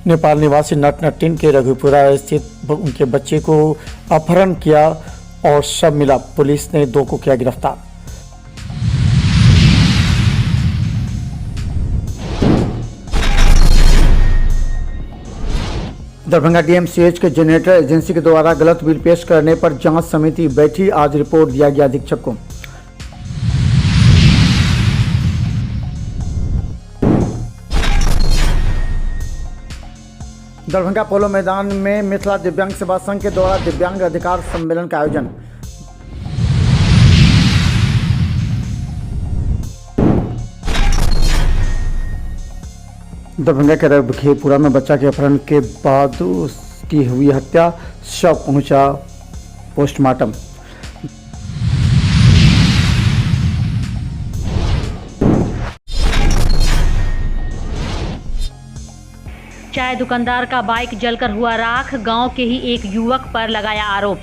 नेपाल निवासी नट नटिन के रघुपुरा स्थित उनके बच्चे को अपहरण किया और शव मिला। पुलिस ने 2 को किया गिरफ्तार। दरभंगा डीएमसीएच के जनरेटर एजेंसी के द्वारा गलत बिल पेश करने पर जांच समिति बैठी। आज रिपोर्ट दिया गया अधीक्षक को। दरभंगा पोलो मैदान में मिथिला दिव्यांग सेवा संघ के द्वारा दिव्यांग अधिकार सम्मेलन का आयोजन। दरभंगा के रघुपुरा में बच्चा के अपहरण के बाद उसकी हुई हत्या, शव पहुंचा पोस्टमार्टम। चाय दुकानदार का बाइक जलकर हुआ राख, गांव के ही एक युवक पर लगाया आरोप।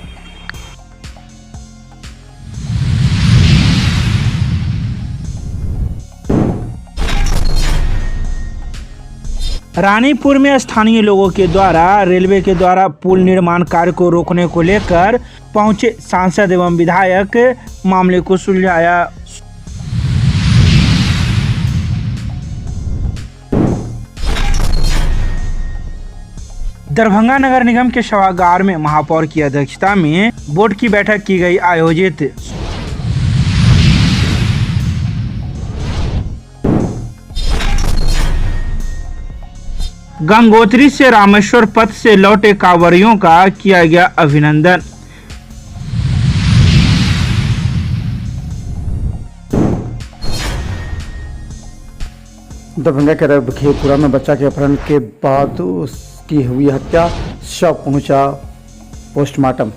रानीपुर में स्थानीय लोगों के द्वारा रेलवे के द्वारा पुल निर्माण कार्य को रोकने को लेकर पहुंचे सांसद एवं विधायक, मामले को सुलझाया। दरभंगा नगर निगम के सभागार में महापौर की अध्यक्षता में बोर्ड की बैठक की गई आयोजित। गंगोत्री से रामेश्वर पथ से लौटे कांवरियों का किया गया अभिनंदन। दरभंगा के रघुपुरा में बच्चा के अपहरण के बाद उसकी हुई हत्या, शव पहुंचा पोस्टमार्टम।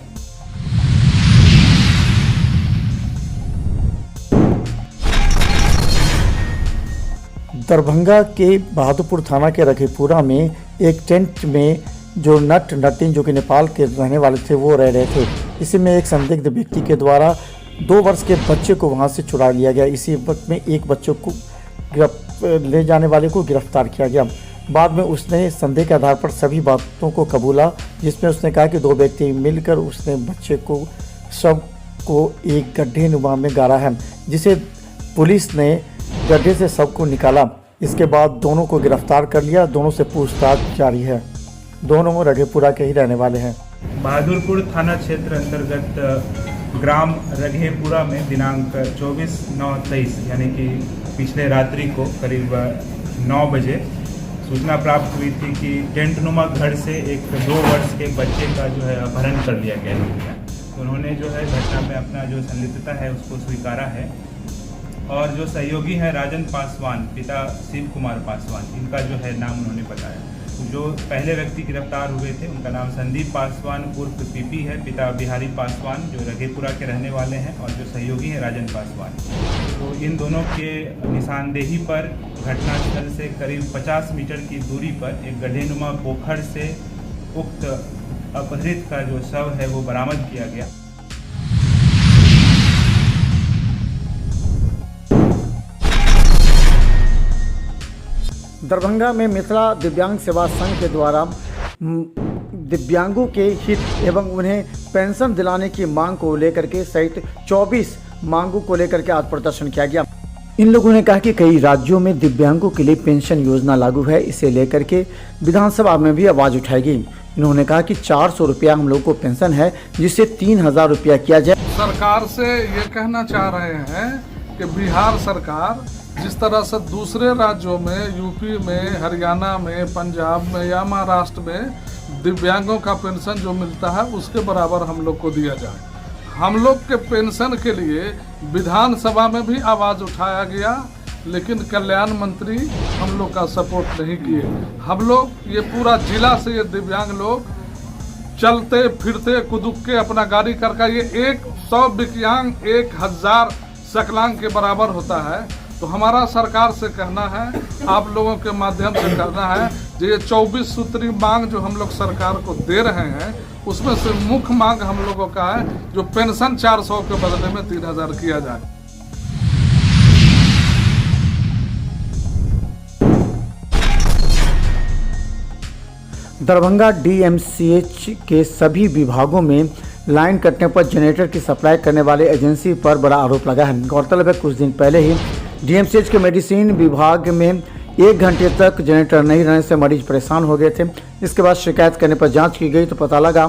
दरभंगा के बहादुरपुर थाना के रघुपुरा में एक टेंट में जो नट नटिन जो कि नेपाल के रहने वाले थे वो रह रहे थे। इसी में एक संदिग्ध व्यक्ति के द्वारा 2 वर्ष के बच्चे को वहां से चुरा लिया गया। इसी वक्त में एक बच्चे को ले जाने वाले को गिरफ्तार किया गया। बाद में उसने संदेह के आधार पर सभी बातों को कबूला, जिसमें उसने कहा कि 2 व्यक्ति मिलकर उसने बच्चे को शव को एक गड्ढे नुमा में गाड़ा है, जिसे पुलिस ने गड्ढे से शव को निकाला। इसके बाद दोनों को गिरफ्तार कर लिया। दोनों से पूछताछ जारी है। दोनों रघुपुरा के ही रहने वाले हैं। बहादुरपुर थाना क्षेत्र अंतर्गत ग्राम रघेपुरा में दिनांक 24/9/23 यानी कि पिछले रात्रि को करीब 9 बजे सूचना प्राप्त हुई थी कि टेंट नुमा घर से एक 2 वर्ष के बच्चे का जो है अपहरण कर लिया गया है। उन्होंने जो है घटना में अपना जो संलिप्तता है उसको स्वीकारा है और जो सहयोगी है राजन पासवान, पिता शिव कुमार पासवान, इनका जो है नाम उन्होंने बताया। जो पहले व्यक्ति गिरफ्तार हुए थे उनका नाम संदीप पासवान उर्फ पीपी है, पिता बिहारी पासवान जो रघेपुरा के रहने वाले हैं, और जो सहयोगी है राजन पासवान। तो इन दोनों के निशानदेही पर घटनास्थल से करीब 50 मीटर की दूरी पर एक गड्ढेनुमा पोखर से उक्त अपहृत का जो शव है वो बरामद किया गया। दरभंगा में मिथिला दिव्यांग सेवा संघ के द्वारा दिव्यांगों के हित एवं उन्हें पेंशन दिलाने की मांग को लेकर के सहित 24 मांगों को लेकर के आज प्रदर्शन किया गया। इन लोगों ने कहा कि कई राज्यों में दिव्यांगों के लिए पेंशन योजना लागू है, इसे लेकर के विधानसभा में भी आवाज उठाएगी। इन्होंने कहा कि 400 रुपया हम लोग को पेंशन है, जिससे 3000 रुपया किया जाए। सरकार से ये कहना चाह रहे हैं कि बिहार सरकार जिस तरह से दूसरे राज्यों में, यूपी में, हरियाणा में, पंजाब में या महाराष्ट्र में दिव्यांगों का पेंशन जो मिलता है उसके बराबर हम लोग को दिया जाए। हम लोग के पेंशन के लिए विधानसभा में भी आवाज़ उठाया गया, लेकिन कल्याण मंत्री हम लोग का सपोर्ट नहीं किए। हम लोग ये पूरा जिला से ये दिव्यांग लोग चलते फिरते कुदुक के अपना गाड़ी करके, ये 100 दिव्यांग 1000 सकलांग के बराबर होता है। तो हमारा सरकार से कहना है, आप लोगों के माध्यम से करना है, जो ये 24 सूत्री मांग जो हम लोग सरकार को दे रहे हैं उसमें से मुख्य मांग हम लोगों का है जो पेंशन 400 के बदले में 3000 किया जाए। दरभंगा डीएमसीएच के सभी विभागों में लाइन कटने पर जनरेटर की सप्लाई करने वाले एजेंसी पर बड़ा आरोप लगा है। गौरतलब है कुछ दिन पहले ही डीएमसीएच के मेडिसिन विभाग में 1 घंटे तक जनरेटर नहीं रहने से मरीज परेशान हो गए थे। इसके बाद शिकायत करने पर जांच की गई तो पता लगा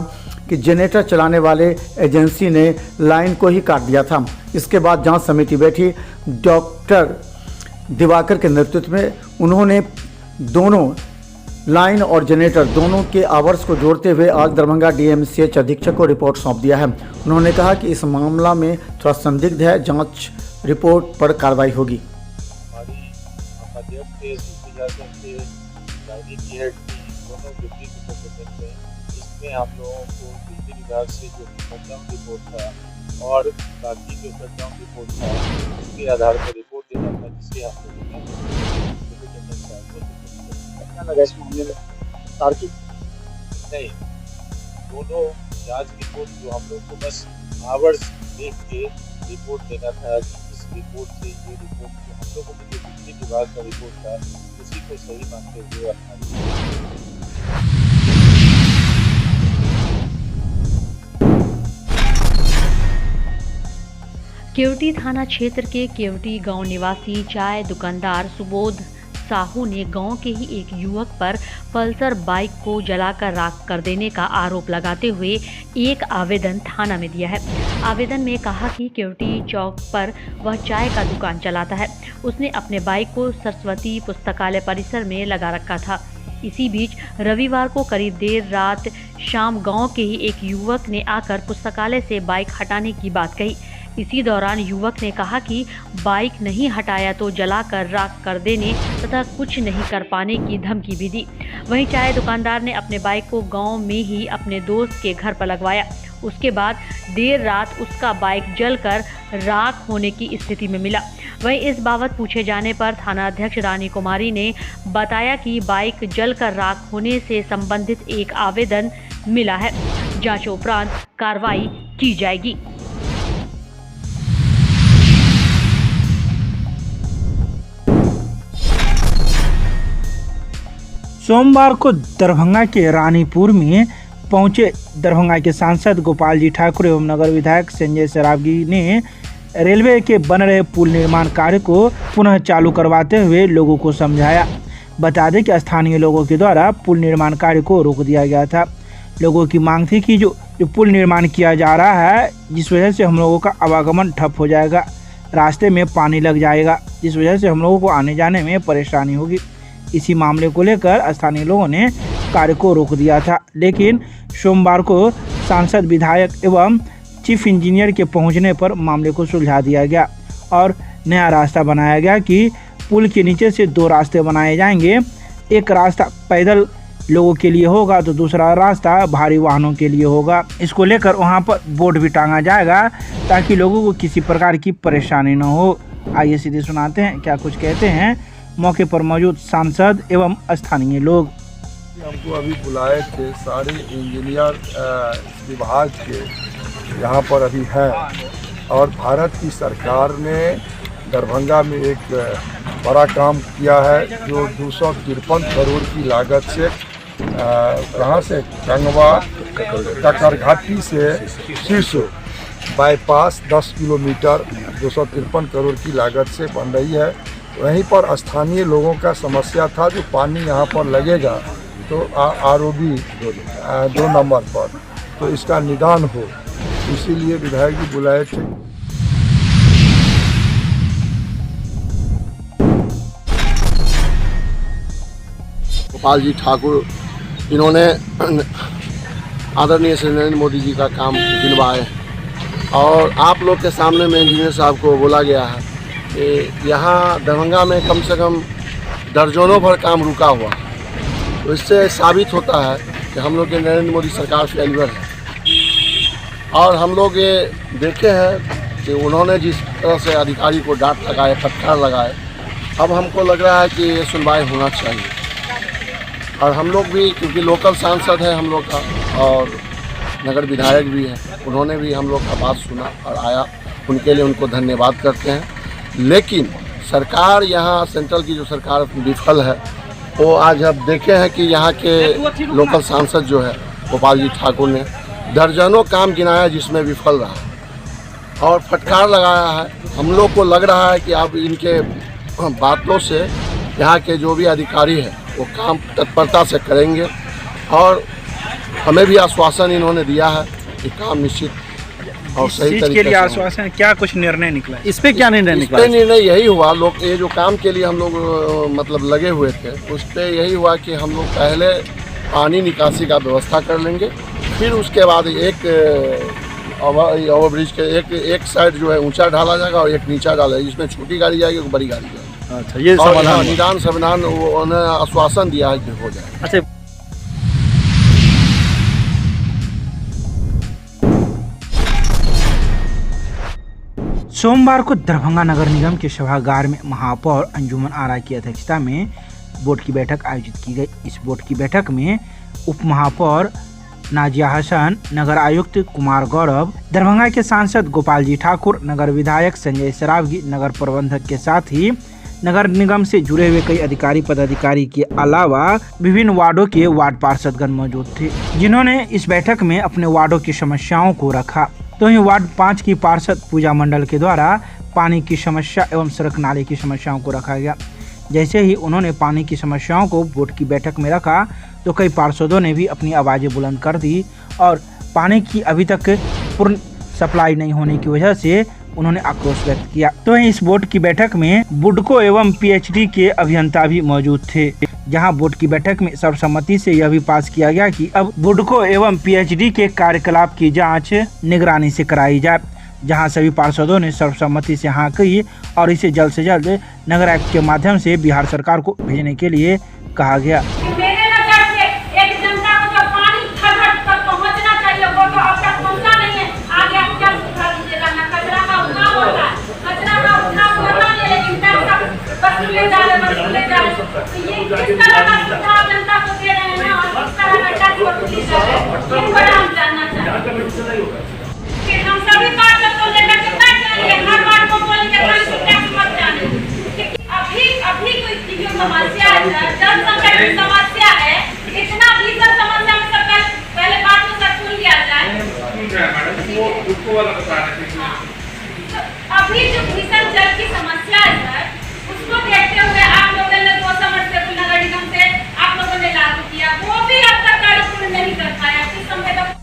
कि जनरेटर चलाने वाले एजेंसी ने लाइन को ही काट दिया था। इसके बाद जांच समिति बैठी। डॉक्टर दिवाकर के नेतृत्व में उन्होंने दोनों लाइन और जनरेटर दोनों के आवर्स को जोड़ते हुए आज दरभंगा डीएमसीएच अधीक्षक को रिपोर्ट सौंप दिया है। उन्होंने कहा कि इस मामला में थोड़ा संदिग्ध है, जांच रिपोर्ट पर कार्रवाई होगी। इसमें आप लोगों को बिजली विभाग से जो शटडाउन रिपोर्ट था और बाकी जो शटडाउन रिपोर्ट था उसके आधार पर रिपोर्ट देना था, जिससे आप लोगों ने लगा इस मामले में तार्किक नहीं, दोनों जांच रिपोर्ट जो हम लोग को बस आवर्स देख के रिपोर्ट देना था, इस रिपोर्ट से ये रिपोर्ट जो हम लोगों ने जो बिजली विभाग का रिपोर्ट था उसी को सही मानते हुए अपना केवटी थाना क्षेत्र के केवटी गांव निवासी चाय दुकानदार सुबोध साहू ने गांव के ही एक युवक पर पल्सर बाइक को जलाकर राख कर देने का आरोप लगाते हुए एक आवेदन थाना में दिया है। आवेदन में कहा कि केवटी चौक पर वह चाय का दुकान चलाता है। उसने अपने बाइक को सरस्वती पुस्तकालय परिसर में लगा रखा था। इसी बीच रविवार को करीब देर रात शाम गांव के ही एक युवक ने आकर पुस्तकालय से बाइक हटाने की बात कही। इसी दौरान युवक ने कहा कि बाइक नहीं हटाया तो जलाकर राख कर देने तथा कुछ नहीं कर पाने की धमकी भी दी। वहीं चाय दुकानदार ने अपने बाइक को गांव में ही अपने दोस्त के घर पर लगवाया। उसके बाद देर रात उसका बाइक जलकर राख होने की स्थिति में मिला। वहीं इस बाबत पूछे जाने पर थानाध्यक्ष रानी कुमारी ने बताया कि बाइक जलकर राख होने से संबंधित एक आवेदन मिला है। जांच उपरांत कार्रवाई की जाएगी। सोमवार को दरभंगा के रानीपुर में पहुंचे दरभंगा के सांसद गोपाल जी ठाकुर एवं नगर विधायक संजय सरावगी ने रेलवे के बन रहे पुल निर्माण कार्य को पुनः चालू करवाते हुए लोगों को समझाया। बता दें कि स्थानीय लोगों के द्वारा पुल निर्माण कार्य को रोक दिया गया था। लोगों की मांग थी कि जो पुल निर्माण किया जा रहा है जिस वजह से हम लोगों का आवागमन ठप हो जाएगा, रास्ते में पानी लग जाएगा, जिस वजह से हम लोगों को आने जाने में परेशानी होगी। इसी मामले को लेकर स्थानीय लोगों ने कार्य को रोक दिया था, लेकिन सोमवार को सांसद, विधायक एवं चीफ इंजीनियर के पहुंचने पर मामले को सुलझा दिया गया और नया रास्ता बनाया गया कि पुल के नीचे से 2 रास्ते बनाए जाएंगे। एक रास्ता पैदल लोगों के लिए होगा तो दूसरा रास्ता भारी वाहनों के लिए होगा। इसको लेकर वहां पर बोर्ड भी टांगा जाएगा ताकि लोगों को किसी प्रकार की परेशानी न हो। आइए सीधे सुनाते हैं क्या कुछ कहते हैं मौके पर मौजूद सांसद एवं स्थानीय लोग। हमको अभी बुलाए थे सारे इंजीनियर विभाग के यहाँ पर अभी हैं और भारत की सरकार ने दरभंगा में एक बड़ा काम किया है जो 253 करोड़ की लागत से कहाँ से गंगवा ककरघाटी से शीर्ष बाईपास 10 किलोमीटर 253 करोड़ की लागत से बन रही है। वहीं पर स्थानीय लोगों का समस्या था जो पानी यहाँ पर लगेगा तो आरओबी 2 नंबर पर तो इसका निदान हो, इसीलिए विधायक जी बुलाए थे। गोपाल जी ठाकुर इन्होंने आदरणीय श्री नरेंद्र मोदी जी का काम दिलवाए और आप लोग के सामने में इंजीनियर साहब को बोला गया है कि यहाँ दरभंगा में कम से कम दर्जनों भर काम रुका हुआ, तो इससे साबित होता है कि हम लोग के नरेंद्र मोदी सरकार फेल्यूर है। और हम लोग ये देखे हैं कि उन्होंने जिस तरह से अधिकारी को डांट लगाए, फटकार लगाए, अब हमको लग रहा है कि ये सुनवाई होना चाहिए। और हम लोग भी क्योंकि लोकल सांसद है हम लोग का और नगर विधायक भी है, उन्होंने भी हम लोग का बात सुना और आया, उनके लिए उनको धन्यवाद करते हैं। लेकिन सरकार यहाँ सेंट्रल की जो सरकार विफल है वो आज अब देखे हैं कि यहाँ के लोकल सांसद जो है गोपाल जी ठाकुर ने दर्जनों काम गिनाया जिसमें विफल रहा और फटकार लगाया है। हम लोग को लग रहा है कि अब इनके बातों से यहाँ के जो भी अधिकारी हैं वो काम तत्परता से करेंगे और हमें भी आश्वासन इन्होंने दिया है कि काम निश्चित और सही चीज तरीके के लिए से आश्वासन, क्या कुछ निर्णय निकला? इस पे क्या निर्णय इस निकला? पे निर्णय यही हुआ, लोग ये जो काम के लिए हम लोग मतलब लगे हुए थे उस पे यही हुआ कि हम लोग पहले पानी निकासी का व्यवस्था कर लेंगे, फिर उसके बाद एक ओवरब्रिज के एक साइड जो है ऊंचा ढाला जाएगा और एक नीचा डाला जाएगा, जिसमें छोटी गाड़ी जाएगी एक बड़ी गाड़ी जाएगी। अच्छा, ये और समाधान निदान समाधान उन्होंने आश्वासन दिया है कि हो जाएगा। अच्छा, सोमवार को दरभंगा नगर निगम के सभागार में महापौर अंजुमन आरा की अध्यक्षता में बोर्ड की बैठक आयोजित की गई। इस बोर्ड की बैठक में उप महापौर नाजिया हसन, नगर आयुक्त कुमार गौरव, दरभंगा के सांसद गोपाल जी ठाकुर, नगर विधायक संजय सरावगी, नगर प्रबंधक के साथ ही नगर निगम से जुड़े हुए कई अधिकारी पदाधिकारी के अलावा विभिन्न वार्डों के वार्ड पार्षदगण मौजूद थे, जिन्होंने इस बैठक में अपने वार्डों की समस्याओं को रखा। तो ही वार्ड 5 की पार्षद पूजा मंडल के द्वारा पानी की समस्या एवं सड़क नाले की समस्याओं को रखा गया। जैसे ही उन्होंने पानी की समस्याओं को बोर्ड की बैठक में रखा तो कई पार्षदों ने भी अपनी आवाज़ें बुलंद कर दी और पानी की अभी तक पूर्ण सप्लाई नहीं होने की वजह से उन्होंने आक्रोश व्यक्त किया। तो इस बोर्ड की बैठक में बुडको एवं पीएचडी के अभियंता भी मौजूद थे, जहां बोर्ड की बैठक में सर्वसम्मति से यह भी पास किया गया कि अब बुडको एवं पीएचडी के कार्यकलाप की जांच निगरानी से कराई जाए, जहां सभी पार्षदों ने सर्वसम्मति से हाँ कही और इसे जल्द से जल्द नगर आयुक्त के माध्यम से बिहार सरकार को भेजने के लिए कहा गया। हम सभी पार्षद को लेकर कितना चाहिए, हर बार को बोलेंगे टैक्स मत जाने। अभी कोई जो समस्या है, जल संकट की समस्या है, इतना भीषण समस्या में सबका पहले बात तो सब सुन लिया जाए। वो उसको वाला बता रहे थे। अभी जो भीषण जल की समस्या है सर, उसको देखते हुए आप लोगों ने 2 समरसेबुल नगर निगम से आप लोगों ने लागू किया, वो भी अब तक कार्य पूर्ण नहीं कर पाया। किस समय तक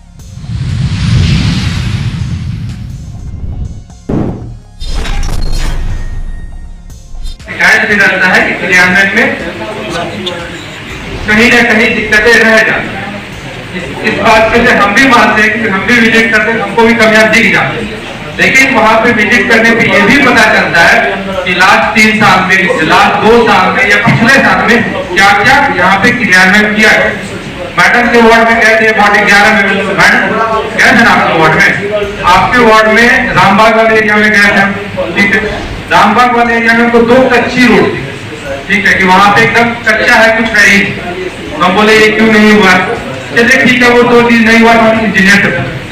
शिकायत भी रहता है कि क्रियान्वयन में कहीं न कहीं दिक्कतें रह जाती हैं। इस बात पे हम भी मानते हैं कि हम भी विजिट करते हैं, हमको भी कमियां दिख जाती हैं, लेकिन वहाँ पे विजिट करने पे ये भी पता चलता है कि लास्ट 3 साल में, लास्ट 2 साल में या पिछले साल में क्या क्या यहाँ पे क्रियान्वयन किया है। मैडम के वार्ड में गए थे, वार्ड 11 में मैडम गए थे ना आपके वार्ड में, आपके वार्ड में रामबाग वाले एरिया में गए थे, ठीक है। रामबाग वाले एरिया में तो 2 कच्ची रोड थी, ठीक है, कि वहाँ पे एकदम कच्चा है, कुछ है ही। हम बोले ये क्यों नहीं हुआ, चलिए ठीक है, वो 2 चीज नहीं हुआ, हम इंजीनियर,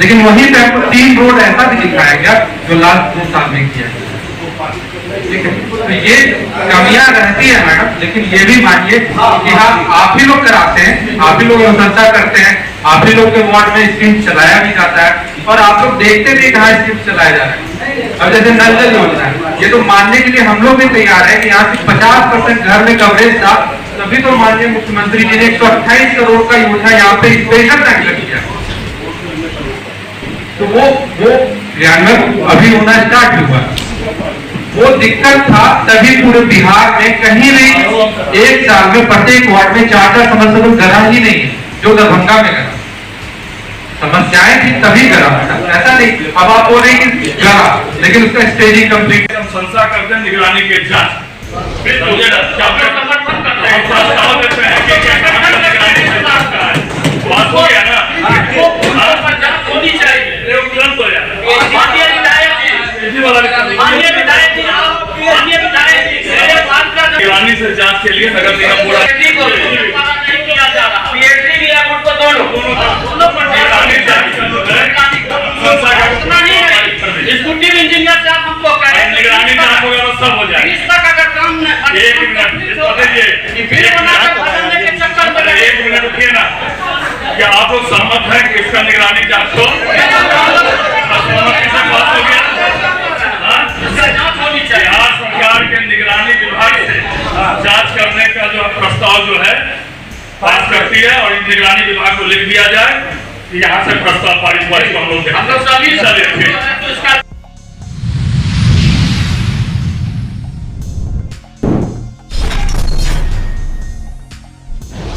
लेकिन वहीं पे हमको 3 रोड ऐसा भी दिखाया गया जो लास्ट 2 साल में किया, ठीक है। तो ये कमियां रहती है मैडम, लेकिन ये भी मानिए कि हाँ आप ही लोग कराते हैं, आप ही लोग अनुशंसा करते हैं, आप ही लोग के वार्ड में स्कीम चलाया भी जाता है और आप लोग देखते भी कहाँ स्कीम चलाया जा रहा है। अब जैसे नल जल योजना है, ये तो मानने के लिए हम लोग भी तैयार है कि यहाँ से 50% घर में कवरेज था, तभी तो माननीय मुख्यमंत्री जी ने 128 करोड़ का योजना यहाँ पे स्पेशल टैक्स किया। तो वो क्रियान्वयन अभी होना स्टार्ट हुआ। वो दिक्कत था तभी पूरे बिहार में कहीं नहीं 1 साल में प्रत्येक वार्ड में 4 समरसेबुल गरा ही नहीं है, जो दरभंगा में गरा। समस्याएं थी तभी गरा, ऐसा नहीं। अब आप बोल रहे हैं कि गरा, लेकिन उसका स्टेजिंग कंप्लीट। हम संस्था करते हैं निगरानी के जांच, बात हो गया ना, होनी चाहिए, तुरंत हो जाए। निगरानी से जांच के लिए नगर निगम बोर्ड इंजीनियर से आप हमको कहें निगरानी जांच होगा तो सब हो जाएगा। 1 मिनट आप लोग सहमत हैं कि इसका निगरानी जांच हो? सहमति से बात हो गया। जांच होनी चाहिए। बिहार सरकार के निगरानी विभाग से जांच करने का जो प्रस्ताव जो है पास करती है और निगरानी विभाग को लिख दिया जाए कि यहाँ से प्रस्ताव पारित हुआ, इसको हम लोग सभी इसका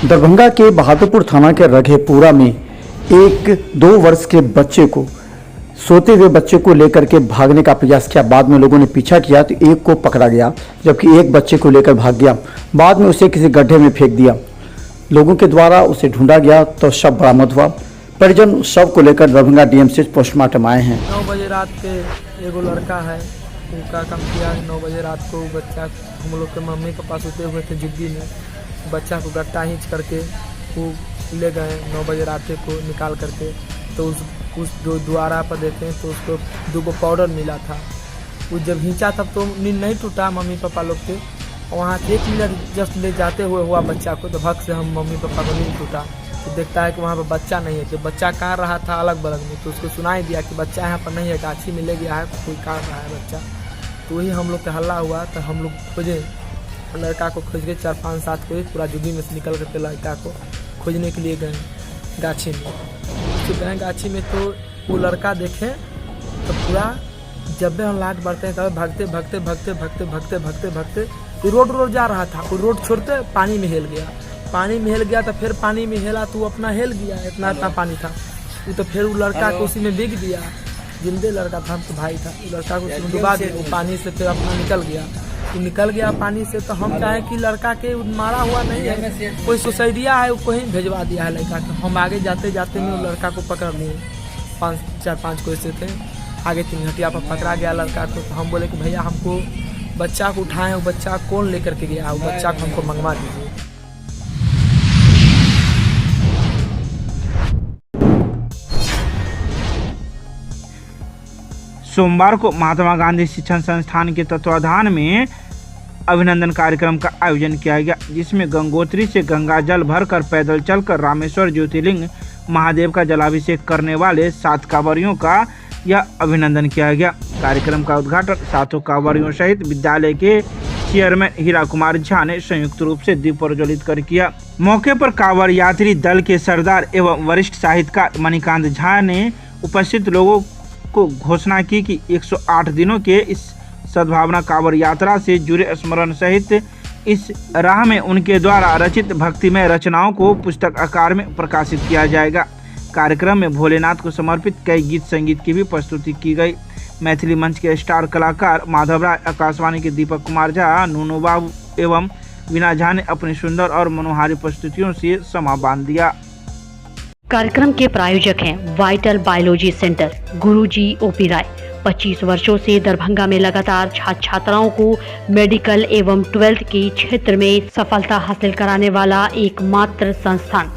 दरभंगा के बहादुरपुर थाना के रघेपुरा में एक 2 वर्ष के बच्चे को सोते हुए बच्चे को लेकर के भागने का प्रयास किया। बाद में लोगों ने पीछा किया तो एक को पकड़ा गया, जबकि एक बच्चे को लेकर भाग गया। बाद में उसे किसी गड्ढे में फेंक दिया। लोगों के द्वारा उसे ढूंढा गया तो शव बरामद हुआ। परिजन शव को लेकर दरभंगा डीएमसी पोस्टमार्टम आए हैं। 9 बजे रात के एगो लड़का है, उनका काम किया 9 बजे रात को बच्चा हम लोग के मम्मी के पास उतरे हुए थे जुग्गी में। बच्चा को गट्टा हिंच करके वो ले गए 9 बजे रात को निकाल करके। तो उस द्वारा पर देते हैं तो उसको 2 पाउडर मिला था। वो जब हिंचा तब तो नींद नहीं टूटा मम्मी पापा लोग के। वहाँ 1 मिनट जस्ट ले जाते हुए हुआ बच्चा को, तो भग से हम मम्मी पापा को नींद टूटा तो देखता है कि वहाँ पर बच्चा नहीं है। तो बच्चा कहाँ रहा था अलग बलग में, तो उसको सुनाई दिया कि बच्चा यहाँ पर नहीं है, गाछी में ले गया है, कोई कहाँ रहा है बच्चा। तो वही हम लोग का हल्ला हुआ तो हम लोग खोजे लड़का को, खोज के 4, 5, 7 को पूरा जुगी में से निकल करके लड़का को खोजने के लिए गए गाछी में। तो गए गाछी में तो वो लड़का देखे तो पूरा जब भी हम लाट बढ़ते हैं तब भागते भागते भागते भागते भागते भागते भागते रोड जा रहा था। वो रोड छोड़ते पानी में हिल गया। पानी में हिल गया तो फिर पानी में हिला तो अपना हिल गया, इतना पानी था वो। तो फिर वो लड़का को उसी में बिग दिया। जिंदे लड़का था, हम तो भाई था, लड़का को उसमें डुबा दिया। वो पानी से फिर अपना निकल गया। तो निकल गया पानी से तो हम चाहे कि लड़का के मारा हुआ नहीं है, कोई सोसाइटिया है वो कहीं भेजवा दिया है लड़का को। हम आगे जाते जाते में वो लड़का को पकड़ लिए। 4-5 कोई से थे आगे 3 घटिया पर पकड़ा गया लड़का को। तो हम बोले कि भैया हमको बच्चा को उठाएं, वो बच्चा कौन लेकर के गया, वो बच्चा को हमको मंगवा दीजिए। सोमवार को महात्मा गांधी शिक्षण संस्थान के तत्वाधान में अभिनंदन कार्यक्रम का आयोजन किया गया, जिसमें गंगोत्री से गंगा जल भरकर पैदल चलकर रामेश्वर ज्योतिर्लिंग महादेव का जलाभिषेक करने वाले 7 कांवरियों का यह अभिनंदन किया गया। कार्यक्रम का उद्घाटन 7 कांवरियों सहित विद्यालय के चेयरमैन हीरा कुमार झा ने संयुक्त रूप से दीप प्रज्वलित कर किया। मौके पर कांवड़ यात्री दल के सरदार एवं वरिष्ठ साहित्यकार मणिकांत झा ने उपस्थित लोगों को घोषणा की कि 108 दिनों के इस सद्भावना कांवड़ यात्रा से जुड़े स्मरण सहित इस राह में उनके द्वारा रचित भक्तिमय रचनाओं को पुस्तक आकार में प्रकाशित किया जाएगा। कार्यक्रम में भोलेनाथ को समर्पित कई गीत संगीत की भी प्रस्तुति की गई। मैथिली मंच के स्टार कलाकार माधव राय, आकाशवाणी के दीपक कुमार झा, नूनू बाबू एवं वीना झा ने अपनी सुंदर और मनोहारी प्रस्तुतियों से समा बांध दिया। कार्यक्रम के प्रायोजक हैं वाइटल बायोलॉजी सेंटर, गुरुजी ओपी राय। 25 वर्षों से दरभंगा में लगातार छात्र छात्राओं को मेडिकल एवं 12th के क्षेत्र में सफलता हासिल कराने वाला एकमात्र संस्थान।